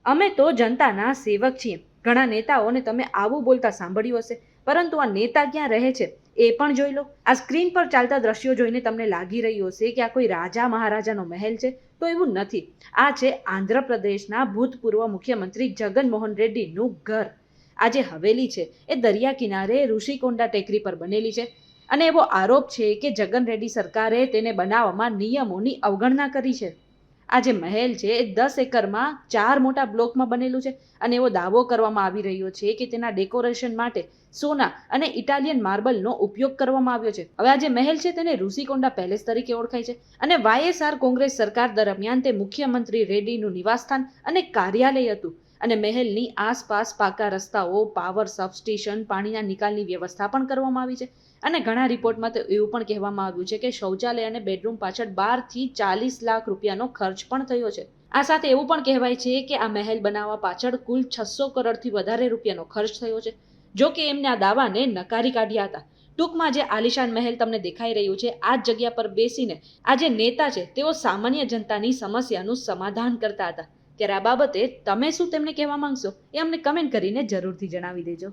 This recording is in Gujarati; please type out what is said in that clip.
અમે તો જનતાના સેવક છીએ. ઘણા નેતાઓને તમે આવું બોલતા સાંભળ્યું હશે, પરંતુ આ નેતા ક્યાં રહે છે એ પણ જોઈ લો. આ સ્ક્રીન પર ચાલતા દ્રશ્યો જોઈને તમને લાગી રહ્યું હશે કે આ કોઈ રાજા મહારાજાનો મહેલ છે, તો એવું નથી. આ છે આંધ્રપ્રદેશના ભૂતપૂર્વ મુખ્યમંત્રી જગનમોહન રેડ્ડીનું ઘર. આ જે હવેલી છે એ દરિયા કિનારે ઋષિકોંડા ટેકરી પર બનેલી છે, અને એવો આરોપ છે કે જગન રેડ્ડી સરકારે તેને બનાવવામાં નિયમોની અવગણના કરી છે. આ જે મહેલ છે એ 10 એકરમાં 4 મોટા બ્લોકમાં બનેલું છે, અને એવો દાવો કરવામાં આવી રહ્યો છે કે તેના ડેકોરેશન માટે સોના અને ઇટાલિયન માર્બલનો ઉપયોગ કરવામાં આવ્યો છે. હવે આ જે મહેલ છે તેને ઋષિકોંડા પેલેસ તરીકે ઓળખાય છે, અને વાયએસઆર કોંગ્રેસ સરકાર દરમિયાન તે મુખ્યમંત્રી રેડ્ડીનું નિવાસસ્થાન અને કાર્યાલય હતું. અને મહેલની આસપાસ પાકા રસ્તાઓ, પાવર સબસ્ટેશન, પાણીના નિકાલની વ્યવસ્થા પણ કરવામાં આવી છે. અને ઘણા રિપોર્ટમાં તો એવું પણ કહેવામાં આવ્યું છે કે શૌચાલય અને બેડરૂમ પાછળ 12 થી 40 લાખ રૂપિયાનો ખર્ચ પણ થયો છે. આ સાથે એવું પણ કહેવાય છે કે આ મહેલ બનાવવા પાછળ કુલ 600 કરોડથી વધારે રૂપિયાનો ખર્ચ થયો છે. જો કે એમને આ દાવાને નકારી કાઢ્યા હતા. ટૂંકમાં જે આલિશાન મહેલ તમને દેખાઈ રહ્યું છે, આ જ જગ્યા પર બેસીને આ જે નેતા છે તેઓ સામાન્ય જનતાની સમસ્યાનું સમાધાન કરતા હતા. ત્યારે આ બાબતે તમે શું તેમને કહેવા માંગશો એ અમને કમેન્ટ કરીને જરૂરથી જણાવી દેજો.